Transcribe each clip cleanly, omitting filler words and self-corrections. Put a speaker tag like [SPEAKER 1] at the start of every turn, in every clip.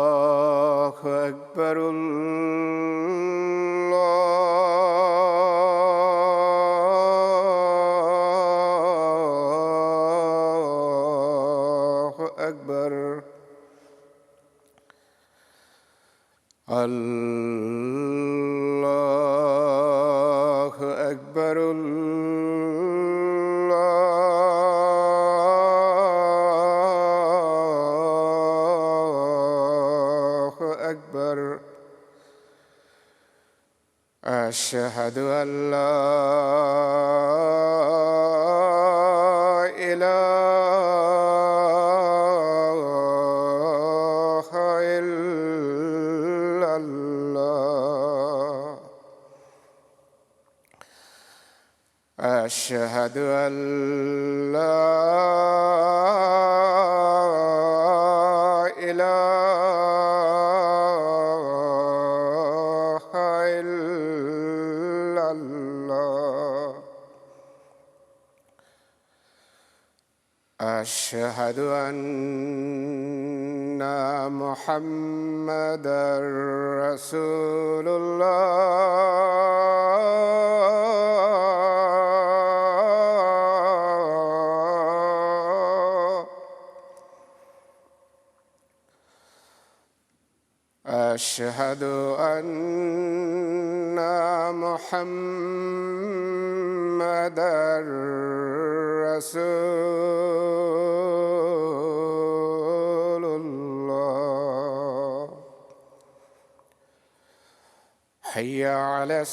[SPEAKER 1] الله أكبر الله أكبر الله أكبر الله أكبر أشهد أن لا إله إلا الله أشهد أن لا إله إلا الله أشهد أن محمدًا رسول الله أشهد أن محمدًا رسول الله حي على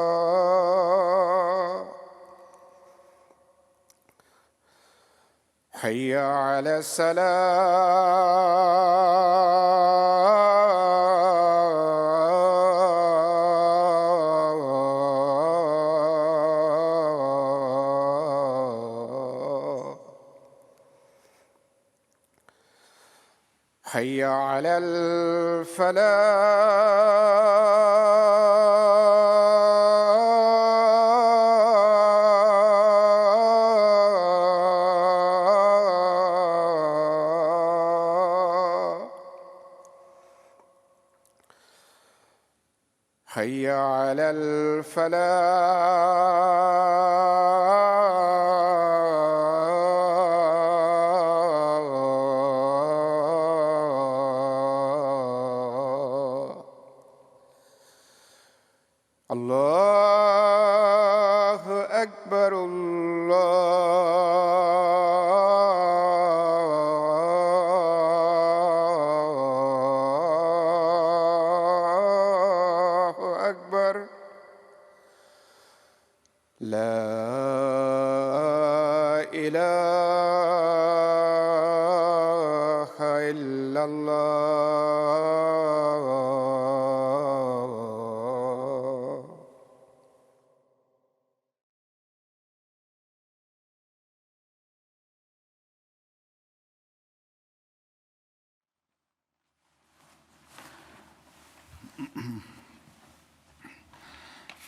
[SPEAKER 1] الصلاة حي على الصلاة حي على الفلاح حي على الفلاح الله أكبر الله أكبر لا إله إلا الله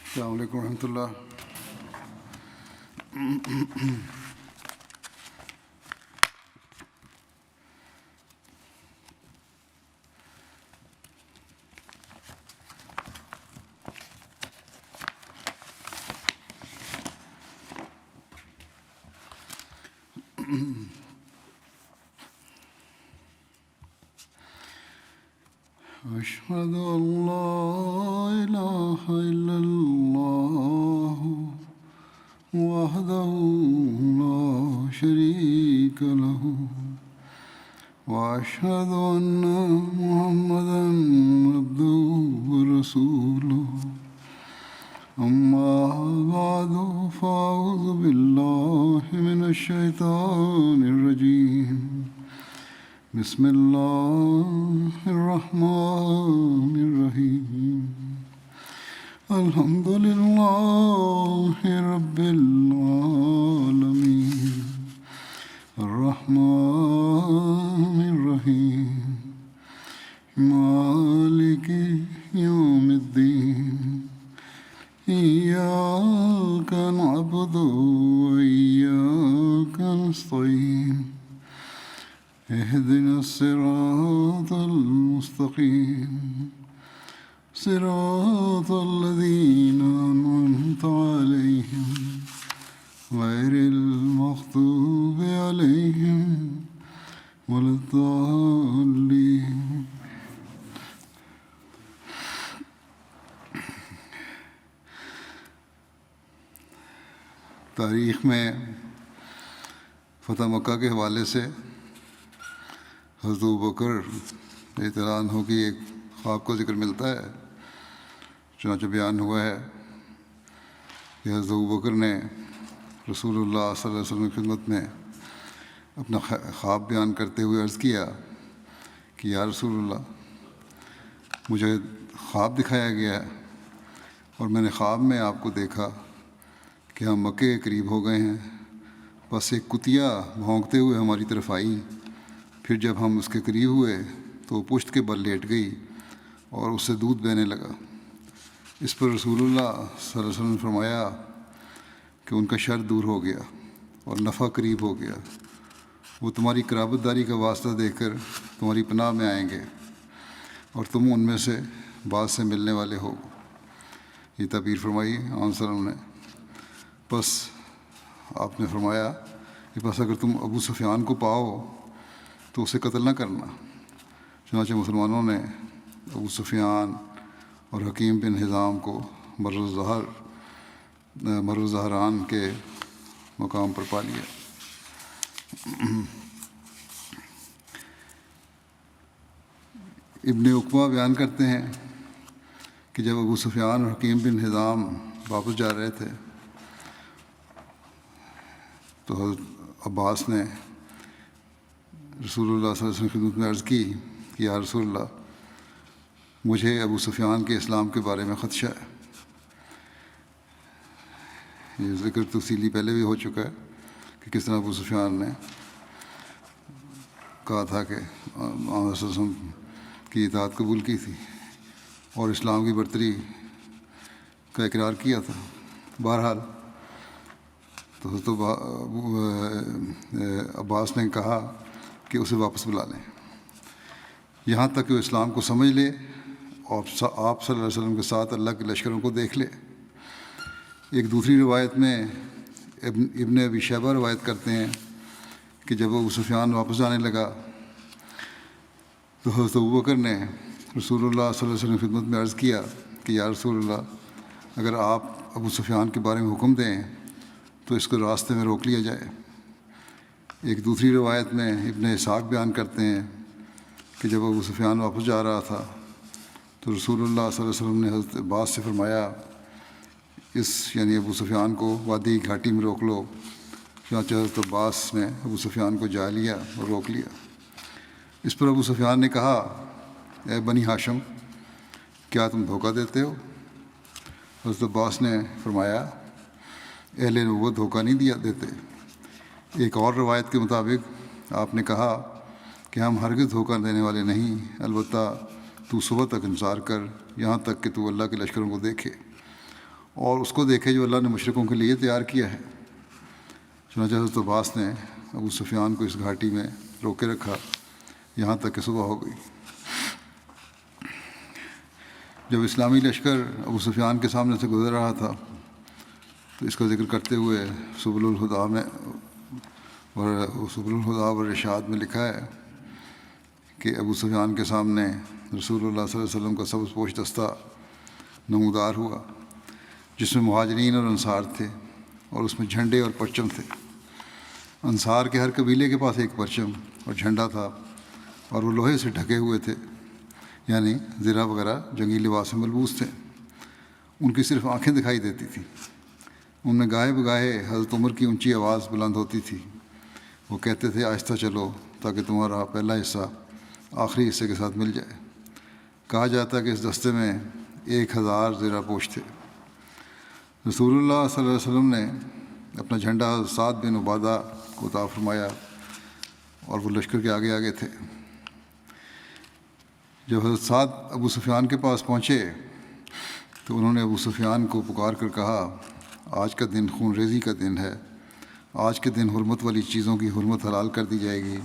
[SPEAKER 2] السلام علیکم ورحمۃ اللہ۔ أشهد أن لا إله إلا الله وحده لا شريك له وأشهد أن محمدًا عبده ورسوله أما بعد فأعوذ بالله من الشيطان الرجيم بسم الله الرحمن الرحيم الحمد لله رب العالمين إياك نعبد وإياك نستعين اهدنا الصراط المستقيم صراط الذين أنعمت عليهم غير المغضوب عليهم ولا الضالين. تاریخ میں فتح مکہ کے حوالے سے حضرت ابوبکر رضی اللہ عنہ کی ایک خواب کو ذکر ملتا ہے. چنانچہ بیان ہوا ہے کہ حضرت ابوبکر نے رسول اللہ صلی اللہ علیہ وسلم کی خدمت میں اپنا خواب بیان کرتے ہوئے عرض کیا کہ یا رسول اللہ، مجھے خواب دکھایا گیا ہے اور میں نے خواب میں آپ کو دیکھا کہ ہم مکے کے قریب ہو گئے ہیں. بس ایک کتیا بھونکتے ہوئے ہماری طرف آئی. پھر جب ہم اس کے قریب ہوئے تو وہ پشت کے بل لیٹ گئی اور اس سے دودھ بہنے لگا. اس پر رسول اللہ صلی اللہ علیہ وسلم نے فرمایا کہ ان کا شر دور ہو گیا اور نفع قریب ہو گیا. وہ تمہاری قرابت داری کا واسطہ دے کر تمہاری پناہ میں آئیں گے اور تم ان میں سے بعض سے ملنے والے ہو. یہ تعبیر فرمائی آن صلی اللہ علیہ وسلم نے. بس آپ نے فرمایا کہ بس اگر تم ابو سفیان کو پاؤ تو اسے قتل نہ کرنا. چنانچہ مسلمانوں نے ابو سفیان اور حکیم بن حزام کو مر الظہران کے مقام پر پا لیا. ابن عقبہ بیان کرتے ہیں کہ جب ابو سفیان اور حکیم بن حزام واپس جا رہے تھے تو حضرت عباس نے رسول اللہ صلی اللہ علیہ وسلم کی خدمت میں عرض کی کہ یا رسول اللہ، مجھے ابو سفیان کے اسلام کے بارے میں خدشہ ہے. یہ ذکر تفصیلی پہلے بھی ہو چکا ہے کہ کس طرح ابو سفیان نے کہا تھا کہ آن صلی اللہ علیہ وسلم کی اطاعت قبول کی تھی اور اسلام کی برتری کا اقرار کیا تھا. بہرحال تو حضرت عباس نے کہا کہ اسے واپس بلا لیں یہاں تک کہ وہ اسلام کو سمجھ لے اور آپ صلی اللہ علیہ وسلم کے ساتھ اللہ کے لشکروں کو دیکھ لے. ایک دوسری روایت میں ابن ابی شیبہ روایت کرتے ہیں کہ جب ابو سفیان واپس آنے لگا تو حضرت ابوبکر نے رسول اللہ صلی اللہ علیہ وسلم کی خدمت میں عرض کیا کہ یا رسول اللہ، اگر آپ ابو سفیان کے بارے میں حکم دیں تو اس کو راستے میں روک لیا جائے. ایک دوسری روایت میں ابن اسحاق بیان کرتے ہیں کہ جب ابو سفیان واپس جا رہا تھا تو رسول اللہ صلی اللہ علیہ وسلم نے حضرت عباس سے فرمایا یعنی ابو سفیان کو وادی گھاٹی میں روک لو. چنانچہ حضرت عباس نے ابو سفیان کو جا لیا اور روک لیا. اس پر ابو سفیان نے کہا، اے بنی ہاشم، کیا تم دھوکہ دیتے ہو؟ حضرت عباس نے فرمایا، اہل نبوت دھوکہ نہیں دیتے. ایک اور روایت کے مطابق آپ نے کہا کہ ہم ہرگز دھوکہ دینے والے نہیں، البتہ تو صبح تک انتظار کر یہاں تک کہ تو اللہ کے لشکروں کو دیکھے اور اس کو دیکھے جو اللہ نے مشرکوں کے لیے تیار کیا ہے. چنانچہ حضرت عباس نے ابو سفیان کو اس گھاٹی میں روکے رکھا یہاں تک کہ صبح ہو گئی. جب اسلامی لشکر ابو سفیان کے سامنے سے گزر رہا تھا تو اس کا ذکر کرتے ہوئے سبل الہدا والرشاد میں لکھا ہے کہ ابو سفیان کے سامنے رسول اللہ صلی اللہ علیہ وسلم کا سبز پوش دستہ نمودار ہوا جس میں مہاجرین اور انصار تھے اور اس میں جھنڈے اور پرچم تھے. انصار کے ہر قبیلے کے پاس ایک پرچم اور جھنڈا تھا اور وہ لوہے سے ڈھکے ہوئے تھے، یعنی زرہ وغیرہ جنگی لباس میں ملبوس تھے. ان کی صرف آنکھیں دکھائی دیتی تھیں. ان میں گاہے بگاہے حضرت عمر کی اونچی آواز بلند ہوتی تھی. وہ کہتے تھے، آہستہ چلو تاکہ تمہارا پہلا حصہ آخری حصے کے ساتھ مل جائے. کہا جاتا ہے کہ اس دستے میں 1000 زرہ پوش تھے. رسول اللہ صلی اللہ علیہ وسلم نے اپنا جھنڈا سعد بن عبادہ کو عطا فرمایا اور وہ لشکر کے آگے آگے تھے. جب حضرت سعد ابو سفیان کے پاس پہنچے تو انہوں نے ابو سفیان کو پکار کر کہا آج کا دن خون ریزی کا دن ہے، آج کے دن حرمت والی چیزوں کی حرمت حلال کر دی جائے گی،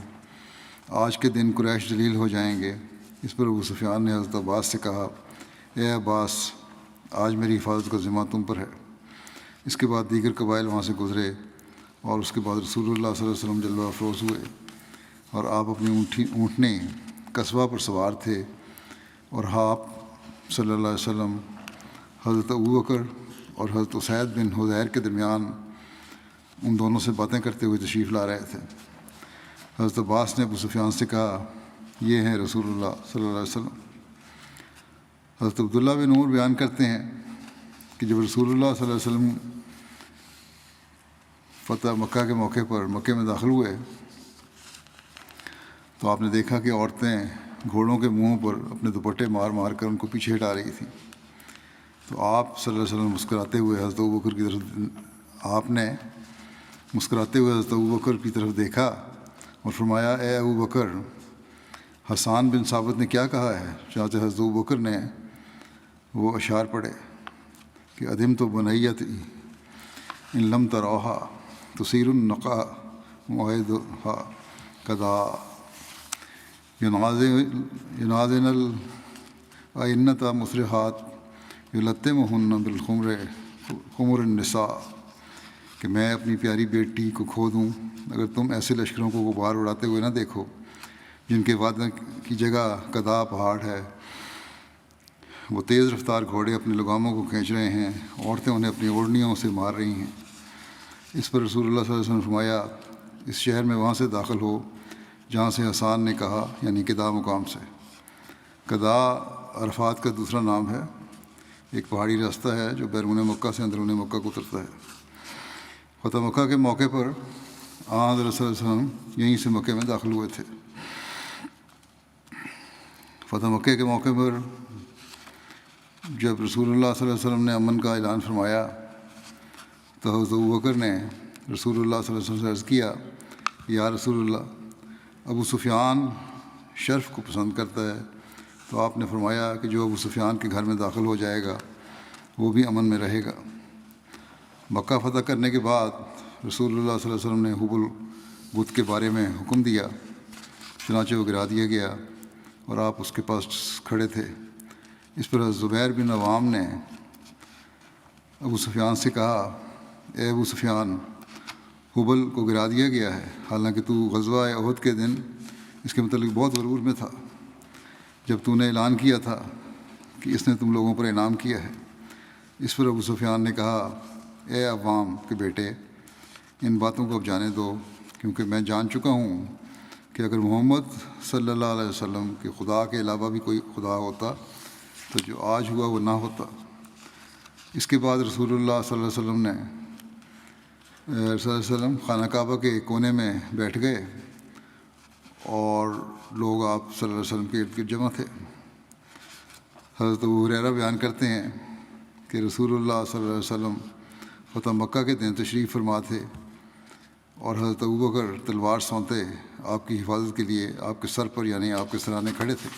[SPEAKER 2] آج کے دن قریش ذلیل ہو جائیں گے۔ اس پر ابو سفیان نے حضرت عباس سے کہا، اے عباس، آج میری حفاظت کا ذمہ تم پر ہے۔ اس کے بعد دیگر قبائل وہاں سے گزرے، اور اس کے بعد رسول اللہ صلی اللہ علیہ وسلم جلوہ افروز ہوئے، اور آپ اپنی اونٹنے قصبہ پر سوار تھے، اور آپ صلی اللہ علیہ وسلم حضرت ابوبکر اور حضرت اسید بن حضیر کے درمیان ان دونوں سے باتیں کرتے ہوئے تشریف لا رہے تھے۔ حضرت عباس نے ابو سفیان سے کہا، یہ ہیں رسول اللہ صلی اللہ علیہ وسلم۔ حضرت عبداللہ بن عمر بیان کرتے ہیں کہ جب رسول اللہ صلی اللہ علیہ وسلم فتح مکہ کے موقع پر مکے میں داخل ہوئے تو آپ نے دیکھا کہ عورتیں گھوڑوں کے منہوں پر اپنے دوپٹے مار مار کر ان کو پیچھے ہٹا رہی تھیں۔ تو آپ صلی اللہ علیہ وسلم مسکراتے ہوئے حضرت ابوبکر کی طرف حضرت ابوبکر کی طرف دیکھا اور فرمایا، اے ابوبکر، حسان بن ثابت نے کیا کہا ہے؟ چنانچہ حضرت ابوبکر نے وہ اشعار پڑھے کہ ادم تو بنیت ان لم تروہا تصیر النقا معاہدھا کدا ینازن العنت مسرحات یلتمہن بالخمر النساء، کہ میں اپنی پیاری بیٹی کو کھو دوں اگر تم ایسے لشکروں کو غبار اڑاتے ہوئے نہ دیکھو جن کے وعدہ کی جگہ کدا پہاڑ ہے۔ وہ تیز رفتار گھوڑے اپنے لگاموں کو کھینچ رہے ہیں، عورتیں انہیں اپنی اوڑھنیوں سے مار رہی ہیں۔ اس پر رسول اللہ صلی اللہ علیہ وسلم نے فرمایا، اس شہر میں وہاں سے داخل ہو جہاں سے حسان نے کہا، یعنی کدا مقام سے۔ کدا عرفات کا دوسرا نام ہے، ایک پہاڑی راستہ ہے جو بیرون مکہ سے اندرون مکہ کو اترتا ہے۔ فتح مکہ کے موقع پر حضرت صلی اللہ علیہ وسلم یہیں سے مکے میں داخل ہوئے تھے۔ فتح مکہ کے موقع پر جب رسول اللہ صلی اللہ علیہ وسلم نے امن کا اعلان فرمایا تو حضرت ابوبکر نے رسول اللہ صلی اللہ علیہ وسلم سے عرض کیا، یا رسول اللہ، ابو سفیان شرف کو پسند کرتا ہے۔ تو آپ نے فرمایا کہ جو ابو سفیان کے گھر میں داخل ہو جائے گا وہ بھی امن میں رہے گا۔ مکہ فتح کرنے کے بعد رسول اللہ صلی اللہ علیہ وسلم نے حبل بت کے بارے میں حکم دیا، چنانچہ وہ گرا دیا گیا اور آپ اس کے پاس کھڑے تھے۔ اس پر حضرت زبیر بن عوام نے ابو سفیان سے کہا، اے ابو سفیان، حبل کو گرا دیا گیا ہے، حالانکہ تو غزوہ احد کے دن اس کے متعلق بہت غرور میں تھا جب تو نے اعلان کیا تھا کہ اس نے تم لوگوں پر انعام کیا ہے۔ اس پر ابو سفیان نے کہا، اے عوام کے بیٹے، ان باتوں کو اب جانے دو، کیونکہ میں جان چکا ہوں کہ اگر محمد صلی اللہ علیہ وسلم کے خدا کے علاوہ بھی کوئی خدا ہوتا تو جو آج ہوا وہ نہ ہوتا۔ اس کے بعد رسول اللہ صلی اللہ علیہ وسلم خانہ کعبہ کے کونے میں بیٹھ گئے اور لوگ آپ صلی اللہ علیہ وسلم کے ارد گرد جمع تھے۔ حضرت ابو ہریرہ بیان کرتے ہیں کہ رسول اللہ صلی اللہ علیہ وسلم فتح مکہ کے دن تشریف فرما تھے اور حضرت ابوبکر تلوار سونتے آپ کی حفاظت کے لیے آپ کے سر پر، یعنی آپ کے سرانے کھڑے تھے۔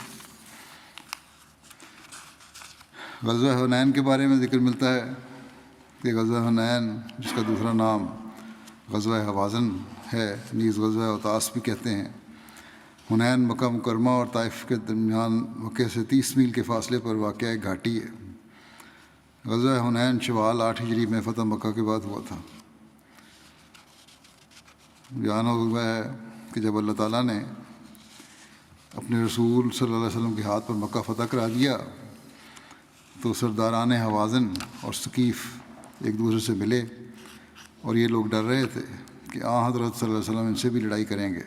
[SPEAKER 2] غزوہ حنین کے بارے میں ذکر ملتا ہے کہ غزوہ حنین، جس کا دوسرا نام غزوہ حوازن ہے، نیز غزوہ اوطاس بھی کہتے ہیں، حنین مکہ مکرمہ اور طائف کے درمیان مکے سے 30 میل کے فاصلے پر واقع ایک گھاٹی ہے۔ غزوہ حنین شوال 8 ہجری میں فتح مکہ کے بعد ہوا تھا۔ بیان ہوا ہے کہ جب اللہ تعالیٰ نے اپنے رسول صلی اللہ علیہ وسلم کے ہاتھ پر مکہ فتح کرا دیا تو سرداران حوازن اور ثقیف ایک دوسرے سے ملے اور یہ لوگ ڈر رہے تھے کہ حضرت صلی اللہ علیہ وسلم ان سے بھی لڑائی کریں گے۔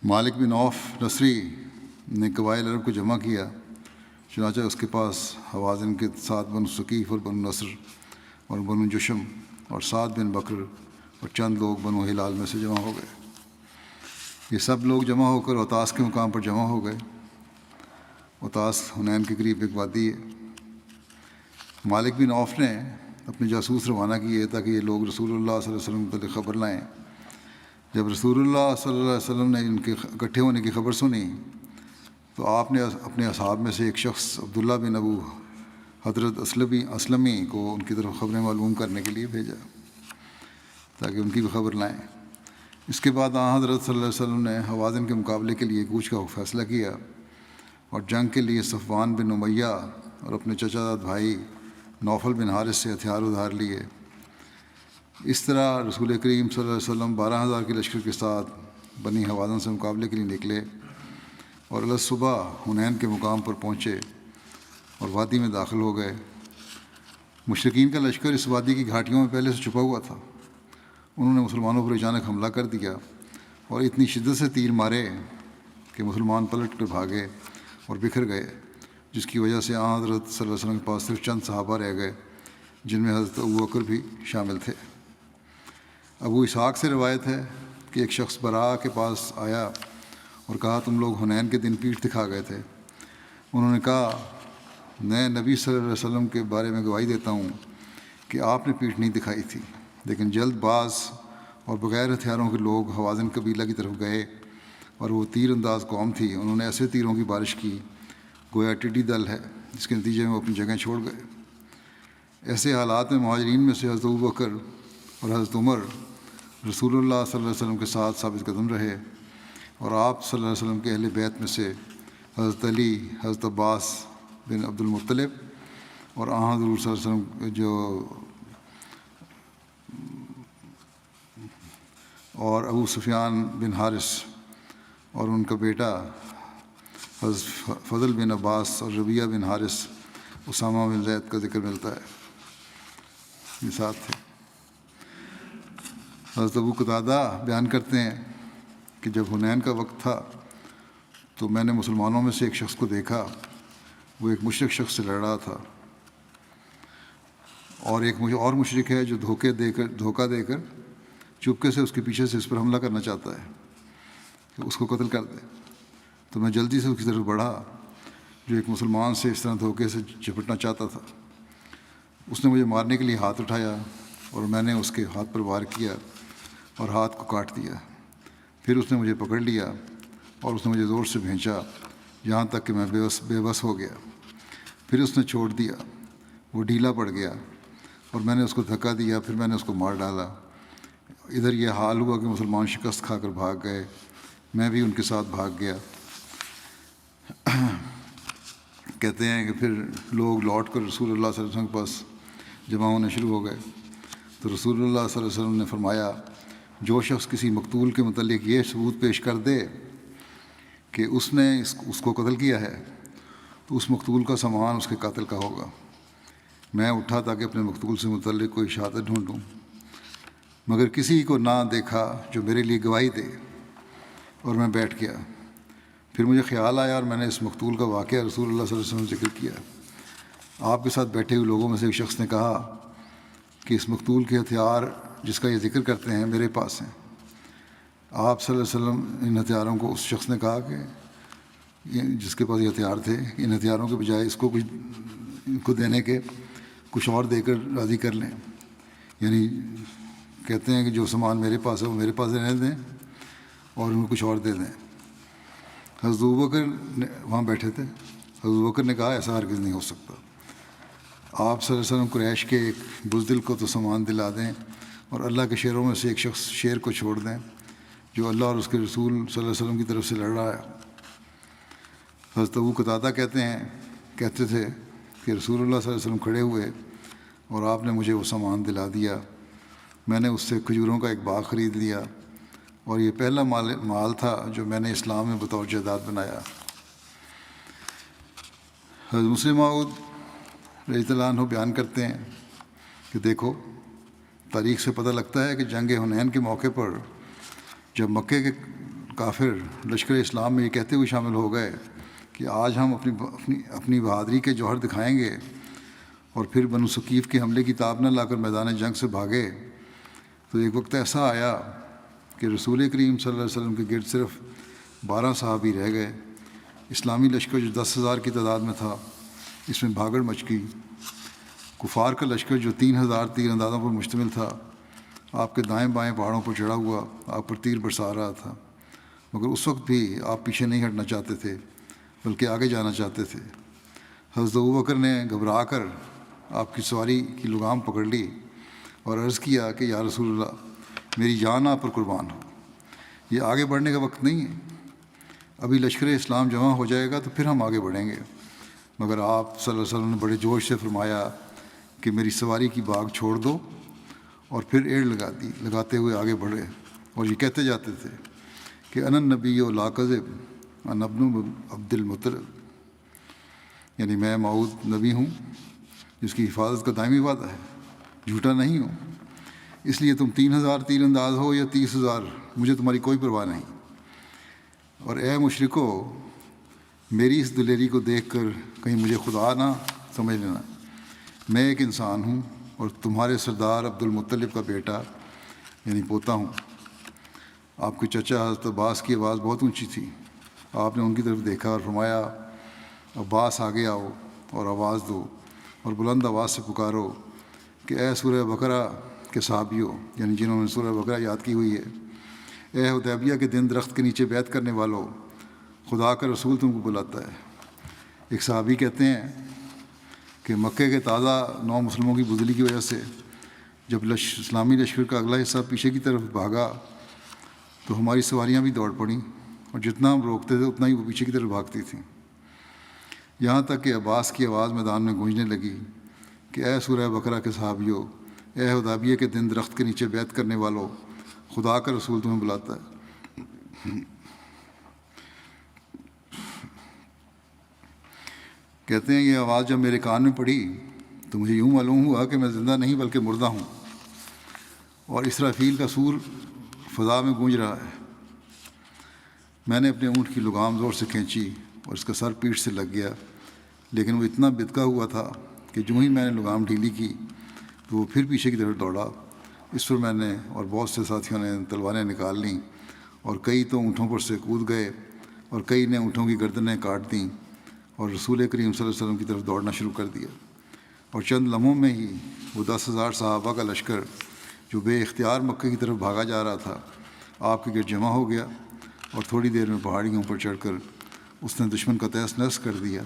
[SPEAKER 2] مالک بن عوف نصری نے قبائل عرب کو جمع کیا، چنانچہ اس کے پاس حوازن کے ساتھ بنو ثقیف اور بنو نصر اور بنو جشم اور سعد بن بکر اور چند لوگ بنو ہلال میں سے جمع ہو گئے۔ یہ سب لوگ جمع ہو کر اوطاس کے مقام پر جمع ہو گئے۔ اوطاس حنین کے قریب ایک وادی ہے۔ مالک بن عوف نے اپنے جاسوس روانہ کیے تاکہ یہ لوگ رسول اللہ صلی اللہ علیہ وسلم متعلق خبر لائیں۔ جب رسول اللہ صلی اللہ علیہ وسلم نے ان کے اکٹھے ہونے کی خبر سنی تو آپ نے اپنے اصحاب میں سے ایک شخص عبداللہ بن ابو حضرت اسلمی کو ان کی طرف خبریں معلوم کرنے کے لیے بھیجا تاکہ ان کی بھی خبر لائیں۔ اس کے بعد حضرت صلی اللہ علیہ وسلم نے حوازن کے مقابلے کے لیے کوچ کا فیصلہ کیا اور جنگ کے لیے صفوان بن امیہ اور اپنے چچا زاد بھائی نوفل بن حارث سے ہتھیار ادھار لیے۔ اس طرح رسول کریم صلی اللہ علیہ وسلم 12,000 کے لشکر کے ساتھ بنی حوازن سے مقابلے کے لیے نکلے اور صبح حنین کے مقام پر پہنچے اور وادی میں داخل ہو گئے۔ مشرکین کا لشکر اس وادی کی گھاٹیوں میں پہلے سے چھپا ہوا تھا۔ انہوں نے مسلمانوں پر اچانک حملہ کر دیا اور اتنی شدت سے تیر مارے کہ مسلمان پلٹ کر بھاگے اور بکھر گئے، جس کی وجہ سے حضرت صلی اللہ علیہ وسلم کے پاس صرف چند صحابہ رہ گئے، جن میں حضرت ابوبکر بھی شامل تھے۔ ابو اسحاق سے روایت ہے کہ ایک شخص براء کے پاس آیا اور کہا تم لوگ حنین کے دن پیٹھ دکھا گئے تھے۔ انہوں نے کہا میں نبی صلی اللہ علیہ وسلم کے بارے میں گواہی دیتا ہوں کہ آپ نے پیٹھ نہیں دکھائی تھی، لیکن جلد باز اور بغیر ہتھیاروں کے لوگ حوازن قبیلہ کی طرف گئے اور وہ تیر انداز قوم تھی۔ انہوں نے ایسے تیروں کی بارش کی گویا ٹڈی دل ہے، جس کے نتیجے میں وہ اپنی جگہیں چھوڑ گئے۔ ایسے حالات میں مہاجرین میں سے حضرت ابوبکر اور حضرت عمر رسول اللہ صلی اللہ علیہ وسلم کے ساتھ ثابت قدم رہے، اور آپ صلی اللہ علیہ وسلم کے اہل بیت میں سے حضرت علی، حضرت عباس بن عبد المطلب اور حضور صلی اللہ علیہ وسلم اور ابو سفیان بن حارث اور ان کا بیٹا حضرت فضل بن عباس اور ربیعہ بن حارث، اسامہ بن زید کا ذکر ملتا ہے، یہ ساتھ تھے۔ حضرت ابو قتادہ بیان کرتے ہیں کہ جب حنین کا وقت تھا تو میں نے مسلمانوں میں سے ایک شخص کو دیکھا، وہ ایک مشرک شخص سے لڑ رہا تھا، اور ایک اور مشرک ہے جو دھوکہ دے کر چپکے سے اس کے پیچھے سے اس پر حملہ کرنا چاہتا ہے کہ اس کو قتل کر دے۔ تو میں جلدی سے اس کی طرف بڑھا جو ایک مسلمان سے اس طرح دھوکے سے چپٹنا چاہتا تھا۔ اس نے مجھے مارنے کے لیے ہاتھ اٹھایا اور میں نے اس کے ہاتھ پر وار کیا اور ہاتھ کو کاٹ دیا۔ پھر اس نے مجھے پکڑ لیا اور اس نے مجھے زور سے بھینچا یہاں تک کہ میں بے بس ہو گیا۔ پھر اس نے چھوڑ دیا، وہ ڈھیلا پڑ گیا اور میں نے اس کو دھکا دیا، پھر میں نے اس کو مار ڈالا۔ ادھر یہ حال ہوا کہ مسلمان شکست کھا کر بھاگ گئے، میں بھی ان کے ساتھ بھاگ گیا۔ کہتے ہیں کہ پھر لوگ لوٹ کر رسول اللہ صلی اللہ علیہ وسلم کے پاس جمع ہونے شروع ہو گئے، تو رسول اللہ صلی اللہ علیہ وسلم نے فرمایا جو شخص کسی مقتول کے متعلق یہ ثبوت پیش کر دے کہ اس نے اس کو قتل کیا ہے تو اس مقتول کا سامان اس کے قاتل کا ہوگا۔ میں اٹھا تاکہ اپنے مقتول سے متعلق کوئی شہادت ڈھونڈوں، مگر کسی کو نہ دیکھا جو میرے لیے گواہی دے، اور میں بیٹھ گیا۔ پھر مجھے خیال آیا اور میں نے اس مقتول کا واقعہ رسول اللہ صلی اللہ علیہ وسلم سے ذکر کیا۔ آپ کے ساتھ بیٹھے ہوئے لوگوں میں سے ایک شخص نے کہا کہ اس مقتول کے ہتھیار جس کا یہ ذکر کرتے ہیں میرے پاس ہیں۔ آپ صلی اللہ علیہ وسلم ان ہتھیاروں کو، اس شخص نے کہا کہ جس کے پاس یہ ہتھیار تھے، ان ہتھیاروں کے بجائے اس کو دینے کے کچھ اور دے کر راضی کر لیں، یعنی کہتے ہیں کہ جو سامان میرے پاس ہے وہ میرے پاس رہنے دیں اور ان کو کچھ اور دے دیں۔ حضرت ابوبکر وہاں بیٹھے تھے۔ حضرت ابوبکر نے کہا ایسا ہرگز نہیں ہو سکتا، آپ صلی اللہ علیہ وسلم قریش کے ایک بزدل کو تو سامان دلا دیں اور اللہ کے شیروں میں سے ایک شخص شیر کو چھوڑ دیں جو اللہ اور اس کے رسول صلی اللہ علیہ وسلم کی طرف سے لڑ رہا ہے۔ حضرت ابو قتادہ کہتے تھے کہ رسول اللہ صلی اللہ علیہ وسلم کھڑے ہوئے اور آپ نے مجھے وہ سامان دلا دیا۔ میں نے اس سے کھجوروں کا ایک باغ خرید لیا اور یہ پہلا مال تھا جو میں نے اسلام میں بطور جائیداد بنایا۔ حضرت مسلم موعود رضی اللہ عنہ بیان کرتے ہیں کہ دیکھو، تاریخ سے پتہ لگتا ہے کہ جنگ حنین کے موقع پر جب مکے کے کافر لشکر اسلام میں یہ کہتے ہوئے شامل ہو گئے کہ آج ہم اپنی بہادری کے جوہر دکھائیں گے، اور پھر بنو ثقیف کے حملے کی تاب نہ لا کر میدان جنگ سے بھاگے، تو ایک وقت ایسا آیا کہ رسول کریم صلی اللہ علیہ وسلم کے گرد صرف 12 صحابی رہ گئے۔ اسلامی لشکر جو 10,000 کی تعداد میں تھا، اس میں بھاگڑ مچ گئی۔ کفار کا لشکر جو 3,000 تیر اندازوں پر مشتمل تھا، آپ کے دائیں بائیں پہاڑوں پر چڑھا ہوا آپ پر تیر برسا رہا تھا، مگر اس وقت بھی آپ پیچھے نہیں ہٹنا چاہتے تھے بلکہ آگے جانا چاہتے تھے۔ حضرت ابوبکر نے گھبرا کر آپ کی سواری کی لگام پکڑ لی اور عرض کیا کہ یا رسول اللہ، میری جان آپ پر قربان ہو، یہ آگے بڑھنے کا وقت نہیں ہے، ابھی لشکر اسلام جمع ہو جائے گا تو پھر ہم آگے بڑھیں گے۔ مگر آپ صلی اللہ علیہ وسلم نے بڑے جوش سے فرمایا کہ میری سواری کی باغ چھوڑ دو، اور پھر ایڑ لگاتے ہوئے آگے بڑھے، اور یہ کہتے جاتے تھے کہ انا النبی و لا کذب انا ابن عبد المطلب، یعنی میں موعود نبی ہوں جس کی حفاظت کا دائمی وعدہ ہے، جھوٹا نہیں ہوں، اس لیے تم 3000 تیر انداز ہو یا 30,000، مجھے تمہاری کوئی پرواہ نہیں۔ اور اے مشرکو، میری اس دلیری کو دیکھ کر کہیں مجھے خدا نہ سمجھ لینا، میں ایک انسان ہوں اور تمہارے سردار عبد المطلب کا بیٹا یعنی پوتا ہوں۔ آپ کے چچا حضرت عباس کی آواز بہت اونچی تھی، آپ نے ان کی طرف دیکھا اور فرمایا عباس آگے آؤ اور آواز دو اور بلند آواز سے پکارو کہ اے سورہ بقرہ کے صحابیوں، یعنی جنہوں نے سورہ بقرہ یاد کی ہوئی ہے، اے حدیبیہ کے دن درخت کے نیچے بیعت کرنے والوں، خدا کا رسول تم کو بلاتا ہے۔ ایک صحابی کہتے ہیں کہ مکے کے تازہ نو مسلموں کی بزدلی کی وجہ سے جب اسلامی لشکر کا اگلا حصہ پیچھے کی طرف بھاگا تو ہماری سواریاں بھی دوڑ پڑیں، اور جتنا ہم روکتے تھے اتنا ہی وہ پیچھے کی طرف بھاگتی تھیں، یہاں تک کہ عباس کی آواز میدان میں گونجنے لگی کہ اے سورہ بقرہ کے صحابیوں، اے حدیبیہ کے دن درخت کے نیچے بیعت کرنے والوں، خدا کا رسول تمہیں بلاتا ہے۔ کہتے ہیں یہ آواز جب میرے کان میں پڑی تو مجھے یوں معلوم ہوا کہ میں زندہ نہیں بلکہ مردہ ہوں، اور اسرافیل کا سور فضا میں گونج رہا ہے۔ میں نے اپنے اونٹ کی لگام زور سے کھینچی اور اس کا سر پیٹھ سے لگ گیا، لیکن وہ اتنا بدکا ہوا تھا کہ جو ہی میں نے لگام ڈھیلی کی تو وہ پھر پیچھے کی طرف دوڑا۔ اس پر میں نے اور بہت سے ساتھیوں نے تلواریں نکال لیں، اور کئی تو اونٹوں پر سے کود گئے اور کئی نے اونٹوں کی گردنیں کاٹ دیں اور رسول کریم صلی اللہ علیہ وسلم کی طرف دوڑنا شروع کر دیا، اور چند لمحوں میں ہی وہ 10,000 صحابہ کا لشکر جو بے اختیار مکے کی طرف بھاگا جا رہا تھا آپ کے گرد جمع ہو گیا، اور تھوڑی دیر میں پہاڑیوں پر چڑھ کر اس نے دشمن کا تہس نہس کر دیا،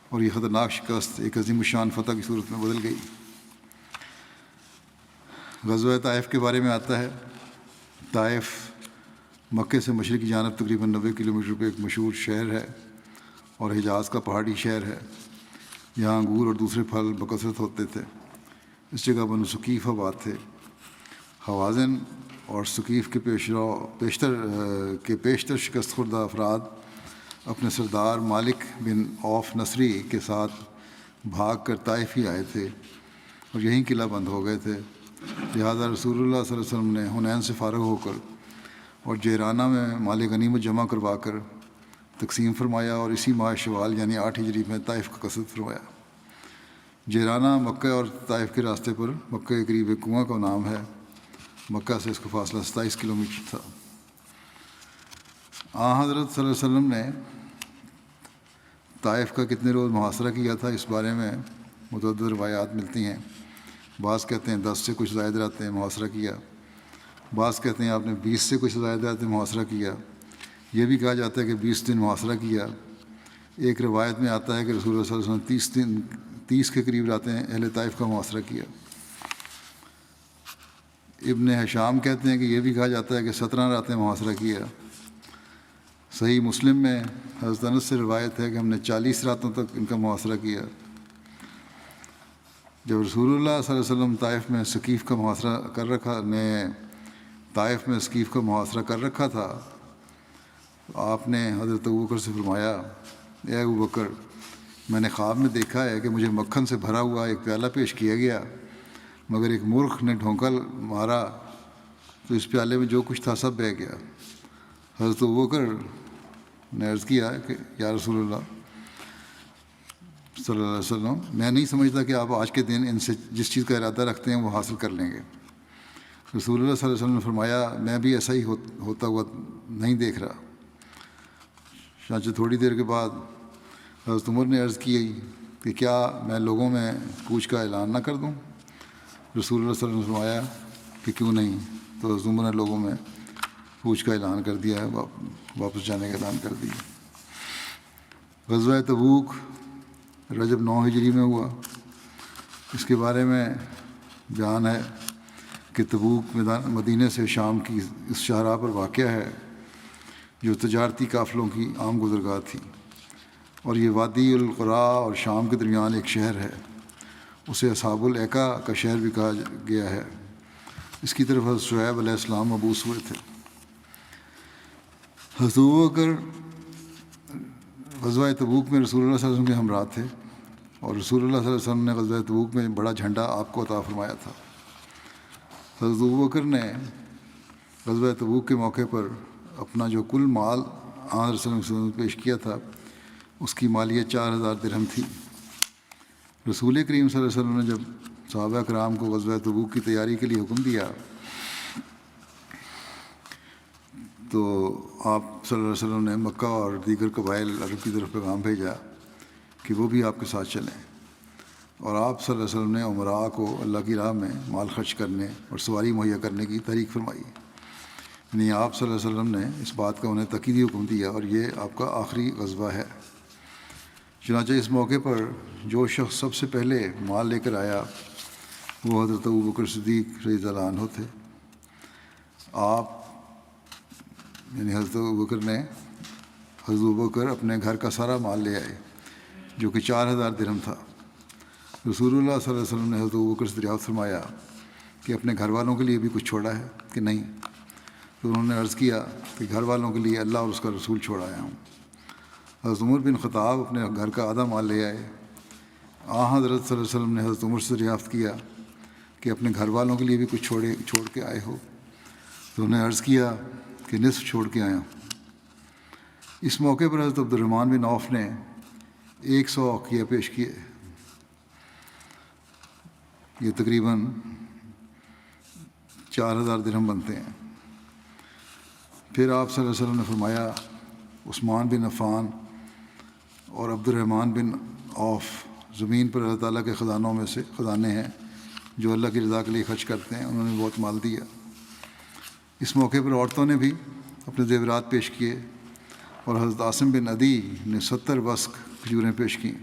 [SPEAKER 2] اور یہ خطرناک شکست ایک عظیم الشان فتح کی صورت میں بدل گئی۔ غزوہ طائف کے بارے میں آتا ہے، طائف مکے سے مشرقی جانب تقریباً 90 کلومیٹر پہ ایک مشہور شہر ہے اور حجاز کا پہاڑی شہر ہے، یہاں انگور اور دوسرے پھل بکثرت ہوتے تھے۔ اس جگہ بنو ثقیف آباد تھے۔ حوازن اور ثقیف کے پیشتر شکست خوردہ افراد اپنے سردار مالک بن عوف نصری کے ساتھ بھاگ کر طائف ہی آئے تھے اور یہیں قلعہ بند ہو گئے تھے، لہٰذا رسول اللہ صلی اللہ علیہ وسلم نے حنین سے فارغ ہو کر اور جیرانہ میں مال غنیمت جمع کروا کر تقسیم فرمایا، اور اسی ماہ شوال یعنی 8 ہجری میں طائف کا قصد فرمایا۔ جیرانہ مکہ اور طائف کے راستے پر مکہ کے قریب ایک کنواں کا نام ہے، مکہ سے اس کا فاصلہ 27 کلومیٹر تھا۔ حضرت صلی اللہ علیہ وسلم نے طائف کا کتنے روز محاصرہ کیا تھا، اس بارے میں متعدد روایات ملتی ہیں۔ بعض کہتے ہیں 10 سے کچھ زائد راتیں محاصرہ کیا، بعض کہتے ہیں آپ نے 20 سے کچھ زائد راتیں محاصرہ کیا، یہ بھی کہا جاتا ہے کہ 20 دن محاصرہ کیا۔ ایک روایت میں آتا ہے کہ رسول اللہ صلی اللہ علیہ وسلم 30 کے قریب راتیں اہل طائف کا محاصرہ کیا۔ ابن حشام کہتے ہیں کہ یہ بھی کہا جاتا ہے کہ 17 راتیں محاصرہ کیا۔ صحیح مسلم میں حضرت انس سے روایت ہے کہ ہم نے 40 راتوں تک ان کا محاصرہ کیا۔ جب رسول اللہ صلی اللہ علیہ وسلم طائف میں ثقیف کا محاصرہ کر رکھا تھا تو آپ نے حضرت ابوبکر سے فرمایا، اے ابوبکر، میں نے خواب میں دیکھا ہے کہ مجھے مکھن سے بھرا ہوا ایک پیالہ پیش کیا گیا، مگر ایک مرغ نے ڈھونکا مارا تو اس پیالے میں جو کچھ تھا سب بہہ گیا۔ حضرت ابوبکر نے عرض کیا کہ یا رسول اللہ صلی اللہ علیہ وسلم، میں نہیں سمجھتا کہ آپ آج کے دن ان سے جس چیز کا ارادہ رکھتے ہیں وہ حاصل کر لیں گے۔ رسول اللہ صلی اللہ علیہ وسلم نے فرمایا، میں بھی ایسا ہی ہوتا ہوا نہیں دیکھ رہا۔ چنانچہ تھوڑی دیر کے بعد حضرت عمر نے عرض کی کہ کیا میں لوگوں میں کوچ کا اعلان نہ کر دوں؟ رسول اللہ صلی اللہ علیہ وسلم نے فرمایا کہ کیوں نہیں؟ تو حضرت عمر نے لوگوں میں کوچ کا اعلان کر دیا ہے، واپس جانے کا اعلان کر دیا۔ غزوہ تبوک رجب 9 ہجری میں ہوا۔ اس کے بارے میں بیان ہے کہ تبوک مدینہ سے شام کی اس شاہراہ پر واقع ہے جو تجارتی قافلوں کی عام گزرگاہ تھی، اور یہ وادی القرا اور شام کے درمیان ایک شہر ہے۔ اسے اصحاب الایکا کا شہر بھی کہا گیا ہے۔ اس کی طرف حضرت شعیب علیہ السلام مبعوث ہوئے تھے۔ حضرت ابوبکر غزوہ تبوک میں رسول اللہ صلی اللہ علیہ وسلم کے ہمراہ تھے، اور رسول اللہ صلی اللہ علیہ وسلم نے غزوہ تبوک میں بڑا جھنڈا آپ کو عطا فرمایا تھا۔ حضرت ابوبکر نے غزوہ تبوک کے موقع پر اپنا جو کل مال آن رسول اللہ صلی اللہ علیہ وسلم پیش کیا تھا، اس کی مالیت 4000 درہم تھی۔ رسول کریم صلی اللہ علیہ وسلم نے جب صحابہ کرام کو غزوہ تبوک کی تیاری کے لیے حکم دیا تو آپ صلی اللہ علیہ وسلم نے مکہ اور دیگر قبائل عرب کی طرف پیغام بھیجا کہ وہ بھی آپ کے ساتھ چلیں، اور آپ صلی اللہ علیہ وسلم نے عمراء کو اللہ کی راہ میں مال خرچ کرنے اور سواری مہیا کرنے کی تحریک فرمائی۔ یعنی آپ صلی اللہ علیہ وسلم نے اس بات کا انہیں تاکیدی حکم دیا، اور یہ آپ کا آخری غزوہ ہے۔ چنانچہ اس موقع پر جو شخص سب سے پہلے مال لے کر آیا وہ حضرت ابوبکر صدیق رضی اللہ عنہ تھے۔ آپ یعنی حضرت ابوبکر اپنے گھر کا سارا مال لے آئے جو کہ 4000 درہم تھا۔ رسول اللہ صلی اللہ علیہ وسلم نے حضرت ابوبکر سے دریافت فرمایا کہ اپنے گھر والوں کے لیے بھی کچھ چھوڑا ہے کہ نہیں؟ تو انہوں نے عرض کیا کہ گھر والوں کے لیے اللہ اور اس کا رسول چھوڑ آیا ہوں۔ حضرت عمر بن خطاب اپنے گھر کا آدھا مال لے آئے۔ حضرت صلی اللہ علیہ وسلم نے حضرت عمر سے دریافت کیا کہ اپنے گھر والوں کے لیے بھی کچھ چھوڑ کے آئے ہو؟ تو انہوں نے عرض کیا کہ نصف چھوڑ کے آیا ہوں۔ اس موقع پر حضرت عبد الرحمن بن عوف نے 100 عقیہ پیش کیے، یہ تقریباً 4000 درہم بنتے ہیں۔ پھر آپ صلی اللہ علیہ وسلم نے فرمایا عثمان بن عفان اور عبد الرحمن بن عوف زمین پر اللہ تعالیٰ کے خزانوں میں سے خزانے ہیں جو اللہ کی رضا کے لیے خرچ کرتے ہیں، انہوں نے بہت مال دیا۔ اس موقع پر عورتوں نے بھی اپنے زیورات پیش کیے، اور حضرت عاصم بن عدی نے 70 وسق کھجوریں پیش کیں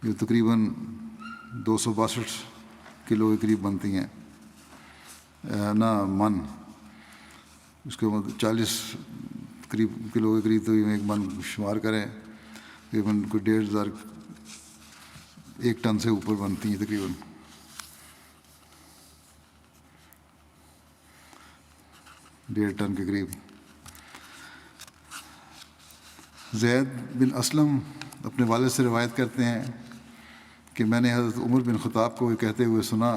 [SPEAKER 2] جو تقریباً 262 کلو کے قریب بنتی ہیں من، اس کے بعد 40 کلو کے قریب تو ایک من شمار کریں تقریباً کوئی 1500 1 ٹن سے اوپر بنتی ہیں، تقریباً ڈیڑھ ٹن کے قریب۔ زید بن اسلم اپنے والد سے روایت کرتے ہیں کہ میں نے حضرت عمر بن خطاب کو یہ کہتے ہوئے سنا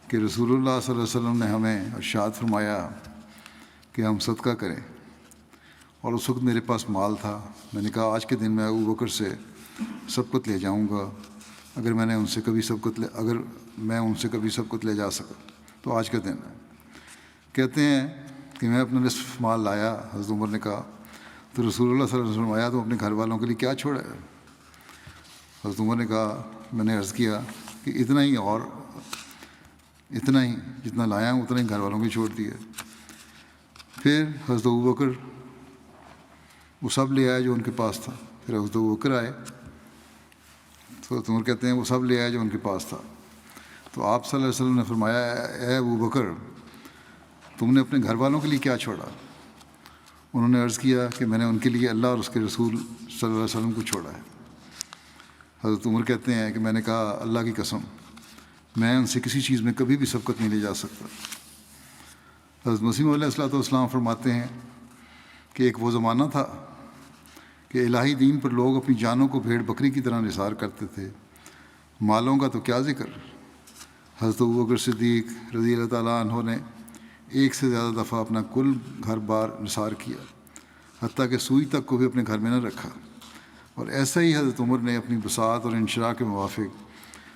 [SPEAKER 2] کہ رسول اللہ صلی اللہ علیہ وسلم نے ہمیں ارشاد فرمایا کہ ہم صدقہ کریں، اور اس وقت میرے پاس مال تھا۔ میں نے کہا آج کے دن میں ابوبکر سے سبقت لے جاؤں گا، اگر میں ان سے کبھی سبقت لے جا سکا تو آج کا دن ہے۔ کہتے ہیں کہ میں اپنا نصف مال لایا۔ حضرت عمر نے کہا تو رسول اللہ صلی اللہ علیہ وسلم آیا تو اپنے گھر والوں کے لیے کیا چھوڑا ہے؟ حضرت عمر نے کہا میں نے عرض کیا کہ اتنا ہی جتنا لایا ہوں اتنا ہی گھر والوں کو چھوڑ دیا۔ پھر حضرت ابوبکر وہ سب لے آئے جو ان کے پاس تھا۔ پھر حضرت ابوبکر آئے تو حضرت عمر کہتے ہیں وہ سب لے آئے جو ان کے پاس تھا۔ تو آپ صلی اللہ علیہ وسلم نے فرمایا اے ابوبکر تم نے اپنے گھر والوں کے لیے کیا چھوڑا؟ انہوں نے عرض کیا کہ میں نے ان کے لیے اللہ اور اس کے رسول صلی اللہ علیہ وسلم کو چھوڑا ہے۔ حضرت عمر کہتے ہیں کہ میں نے کہا اللہ کی قسم میں ان سے کسی چیز میں کبھی بھی سبقت نہیں لے جا سکتا۔ حضرت مسیح علیہ الصلوۃ والسلام فرماتے ہیں کہ ایک وہ زمانہ تھا کہ الہی دین پر لوگ اپنی جانوں کو بھیڑ بکری کی طرح نثار کرتے تھے، مالوں کا تو کیا ذکر۔ حضرت ابوبکر صدیق رضی اللہ تعالیٰ عنہ نے 1 سے زیادہ دفعہ اپنا کل گھر بار نثار کیا، حتیٰ کہ سوئی تک کو بھی اپنے گھر میں نہ رکھا۔ اور ایسا ہی حضرت عمر نے اپنی بساط اور انشراح کے موافق،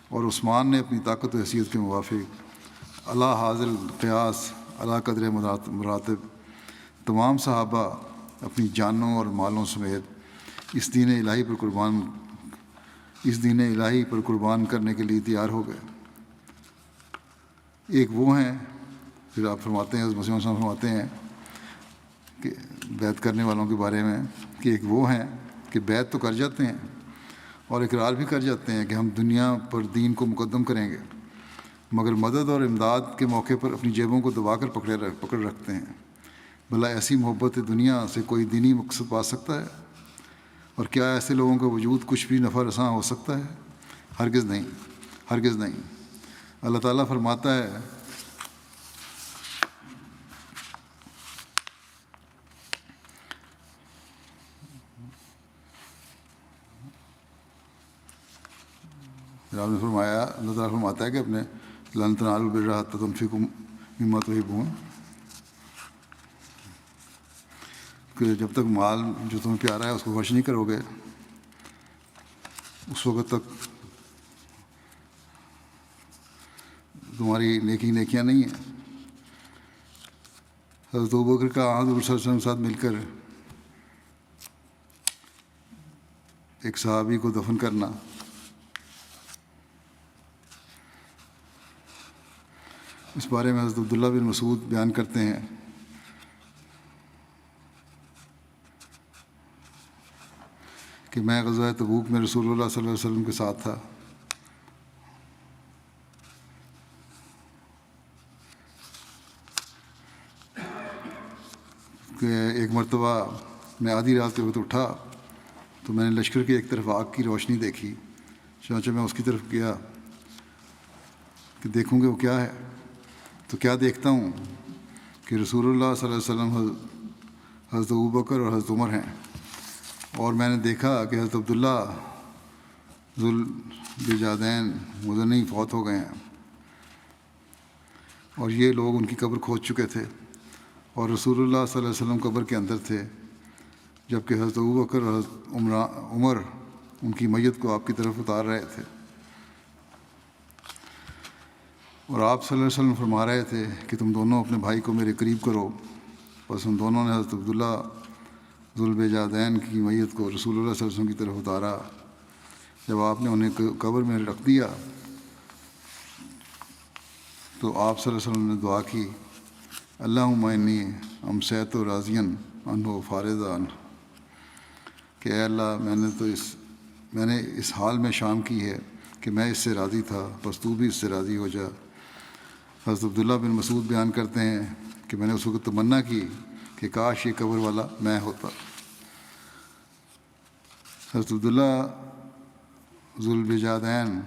[SPEAKER 2] اور عثمان نے اپنی طاقت و حیثیت کے موافق، علی حاضر قیاس علی قدر مراتب، تمام صحابہ اپنی جانوں اور مالوں سمیت اس دین الہی پر قربان کرنے کے لیے تیار ہو گئے۔ ایک وہ ہیں، پھر آپ فرماتے ہیں حضرت مسیح علیہ السلام فرماتے ہیں کہ بیعت کرنے والوں کے بارے میں کہ ایک وہ ہیں کہ بیعت تو کر جاتے ہیں اور اقرار بھی کر جاتے ہیں کہ ہم دنیا پر دین کو مقدم کریں گے، مگر مدد اور امداد کے موقع پر اپنی جیبوں کو دبا کر پکڑ رکھتے ہیں۔ بھلا ایسی محبت دنیا سے کوئی دینی مقصد پا سکتا ہے؟ اور کیا ایسے لوگوں کا وجود کچھ بھی نفع رساں ہو سکتا ہے؟ ہرگز نہیں، ہرگز نہیں۔ اللہ تعالیٰ فرماتا ہے آپ نے فرمایا، اللہ تعالیٰ فرماتا ہے کہ اپنے لن تنالوا البر حتی تنفقوا مما تحبون، کہ جب تک مال جو تمہیں پیارا ہے اس کو خرچ نہیں کرو گے اس وقت تک تمہاری نیکیاں نہیں ہیں۔ حضرت ابوبکر کا حضور صلی اللہ علیہ وسلم کے ساتھ مل کر ایک صحابی کو دفن کرنا، اس بارے میں حضرت عبداللہ بن مسعود بیان کرتے ہیں کہ میں غزوہ تبوک میں رسول اللہ صلی اللہ علیہ وسلم کے ساتھ تھا۔ کہ ایک مرتبہ میں آدھی رات کے وقت اٹھا تو میں نے لشکر کے ایک طرف آگ کی روشنی دیکھی، چنانچہ میں اس کی طرف گیا کہ دیکھوں گے وہ کیا ہے، تو کیا دیکھتا ہوں کہ رسول اللہ صلی اللہ علیہ وسلم، حضرت ابوبکر اور حضرت عمر ہیں، اور میں نے دیکھا کہ حضرت عبداللہ ذوالبجادین مدنی فوت ہو گئے ہیں، اور یہ لوگ ان کی قبر کھود چکے تھے، اور رسول اللہ صلی اللہ علیہ وسلم قبر کے اندر تھے، جبکہ حضرت ابوبکر اور حضرت عمر ان کی میت کو آپ کی طرف اتار رہے تھے، اور آپ صلی اللہ علیہ وسلم فرما رہے تھے کہ تم دونوں اپنے بھائی کو میرے قریب کرو۔ بس ان دونوں نے حضرت عبداللہ ذوالبجادین کی میت کو رسول اللہ صلی اللہ علیہ وسلم کی طرف اتارا۔ جب آپ نے انہیں قبر میں رکھ دیا تو آپ صلی اللہ علیہ وسلم نے دعا کی، اللہم انی امسیت راضیاً عنہ فارضا عنہ، کہ اے اللہ میں نے اس حال میں شام کی ہے کہ میں اس سے راضی تھا، بس تو بھی اس سے راضی ہو جا۔ حضرت عبداللہ بن مسعود بیان کرتے ہیں کہ میں نے اس وقت تمنا کی کہ کاش یہ قبر والا میں ہوتا۔ حضرت عبداللہ ذوالبجادین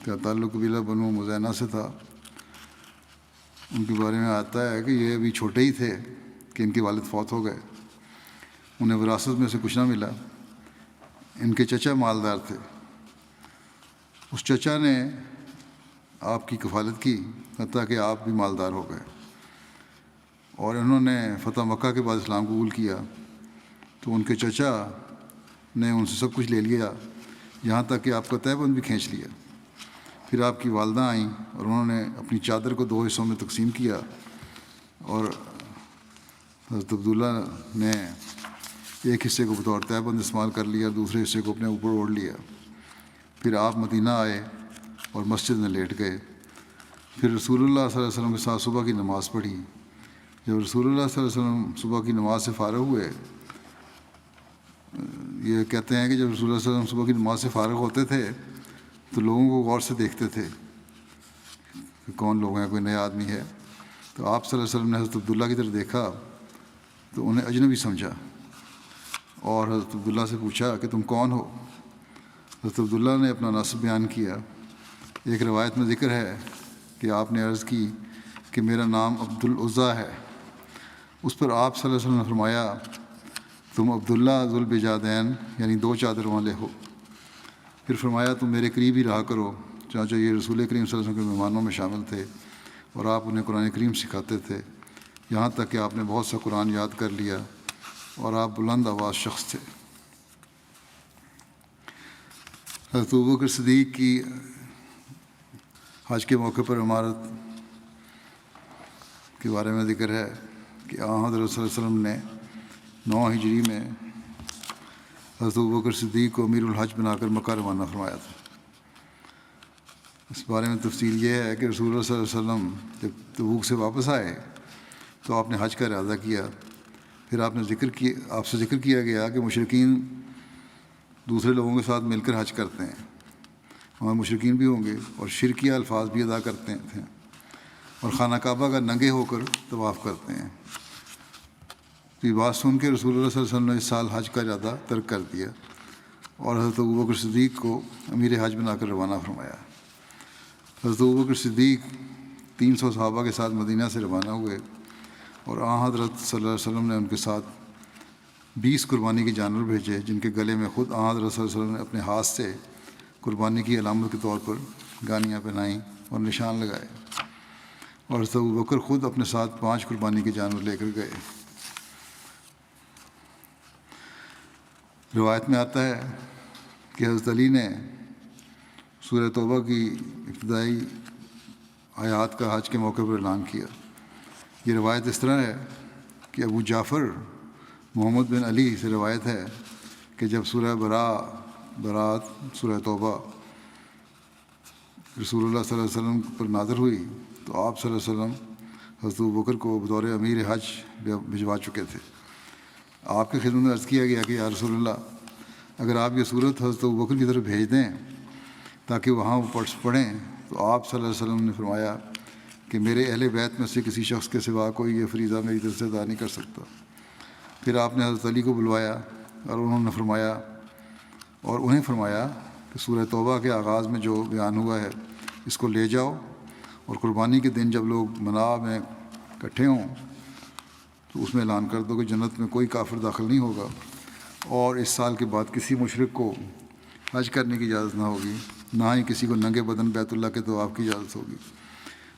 [SPEAKER 2] کا تعلق قبیلہ بنو مزینہ سے تھا۔ ان کے بارے میں آتا ہے کہ یہ ابھی چھوٹے ہی تھے کہ ان کے والد فوت ہو گئے، انہیں وراثت میں سے کچھ نہ ملا۔ ان کے چچا مالدار تھے، اس چچا نے آپ کی کفالت کی حتیٰ کہ آپ بھی مالدار ہو گئے، اور انہوں نے فتح مکہ کے بعد اسلام قبول کیا تو ان کے چچا نے ان سے سب کچھ لے لیا، یہاں تک کہ آپ کا تہبند بھی کھینچ لیا۔ پھر آپ کی والدہ آئیں اور انہوں نے اپنی چادر کو 2 حصوں میں تقسیم کیا، اور حضرت عبداللہ نے ایک حصے کو بطور تہبند استعمال کر لیا اور دوسرے حصے کو اپنے اوپر اوڑھ لیا۔ پھر آپ مدینہ آئے اور مسجد میں لیٹ گئے۔ پھر رسول اللہ صلی اللہ علیہ وسلم کے ساتھ صبح کی نماز پڑھی۔ جب رسول اللہ صلی اللہ علیہ وسلم صبح کی نماز سے فارغ ہوئے، یہ کہتے ہیں کہ جب رسول اللہ صلی اللہ علیہ وسلم صبح کی نماز سے فارغ ہوتے تھے تو لوگوں کو غور سے دیکھتے تھے کہ کون لوگ ہیں، کوئی نیا آدمی ہے۔ تو آپ صلی اللہ علیہ وسلم نے حضرت عبداللہ کی طرف دیکھا تو انہیں اجنبی سمجھا، اور حضرت عبداللہ سے پوچھا کہ تم کون ہو؟ حضرت عبداللہ نے اپنا نسب بیان کیا۔ ایک روایت میں ذکر ہے کہ آپ نے عرض کی کہ میرا نام عبدالعزیٰ ہے۔ اس پر آپ صلی اللہ علیہ وسلم نے فرمایا، تم عبداللہ ذوالبجادین یعنی 2 چادر والے ہو۔ پھر فرمایا تم میرے قریب ہی رہا کرو، چنانچہ یہ رسول کریم صلی اللہ علیہ وسلم کے مہمانوں میں شامل تھے اور آپ انہیں قرآن کریم سکھاتے تھے، یہاں تک کہ آپ نے بہت سا قرآن یاد کر لیا اور آپ بلند آواز شخص تھے۔ حضرت ابوبکر صدیق کی حج کے موقع پر عمارت کے بارے میں ذکر ہے کہ حضرت صلی اللہ علیہ وسلم نے 9 ہجری میں حضرت ابوبکر صدیق کو امیر الحج بنا کر مکہ روانہ فرمایا تھا۔ اس بارے میں تفصیل یہ ہے کہ رسول اللہ صلی اللہ علیہ وسلم جب تبوک سے واپس آئے تو آپ نے حج کا ارادہ کیا۔ پھر آپ سے ذکر کیا گیا کہ مشرکین دوسرے لوگوں کے ساتھ مل کر حج کرتے ہیں، وہاں مشرکین بھی ہوں گے، اور شرکیہ الفاظ بھی ادا کرتے تھے، اور خانہ کعبہ کا ننگے ہو کر طواف کرتے ہیں۔ تو یہ بات سن کے رسول اللہ صلی اللہ علیہ وسلم نے اس سال حج کا ارادہ ترک کر دیا اور حضرت ابوبکر صدیق کو امیر حج بنا کر روانہ فرمایا۔ حضرت ابوبکر صدیق 300 صحابہ کے ساتھ مدینہ سے روانہ ہوئے، اور حضرت صلی اللہ علیہ وسلم نے ان کے ساتھ 20 قربانی کے جانور بھیجے، جن کے گلے میں خود حضرت صلی اللہ علیہ وسلم نے اپنے ہاتھ سے قربانی کی علامت کے طور پر گانیاں پہنائیں اور نشان لگائے، اور حضرت ابوبکر خود اپنے ساتھ 5 قربانی کے جانور لے کر گئے۔ روایت میں آتا ہے کہ حضرت علی نے سورہ توبہ کی ابتدائی آیات کا حج کے موقع پر اعلان کیا۔ یہ روایت اس طرح ہے کہ ابو جعفر محمد بن علی سے روایت ہے کہ جب سورہ برات سورہ توبہ رسول اللہ صلی اللہ علیہ وسلم پر نازل ہوئی تو آپ صلی اللہ علیہ وسلم حضرت ابوبکر کو بطور امیر حج بھجوا چکے تھے۔ آپ کی خدمت میں عرض کیا گیا کہ یا رسول اللہ، اگر آپ یہ صورت حضرت ابوبکر کی طرف بھیج دیں تاکہ وہاں وہ پڑھیں، تو آپ صلی اللہ علیہ وسلم نے فرمایا کہ میرے اہل بیت میں سے کسی شخص کے سوا کوئی یہ فریضہ میری طرف سے ادا نہیں کر سکتا۔ پھر آپ نے حضرت علی کو بلوایا اور انہیں فرمایا کہ سورہ توبہ کے آغاز میں جو بیان ہوا ہے اس کو لے جاؤ، اور قربانی کے دن جب لوگ منا میں اکٹھے ہوں تو اس میں اعلان کر دو کہ جنت میں کوئی کافر داخل نہیں ہوگا، اور اس سال کے بعد کسی مشرک کو حج کرنے کی اجازت نہ ہوگی، نہ ہی کسی کو ننگے بدن بیت اللہ کے طواف کی اجازت ہوگی،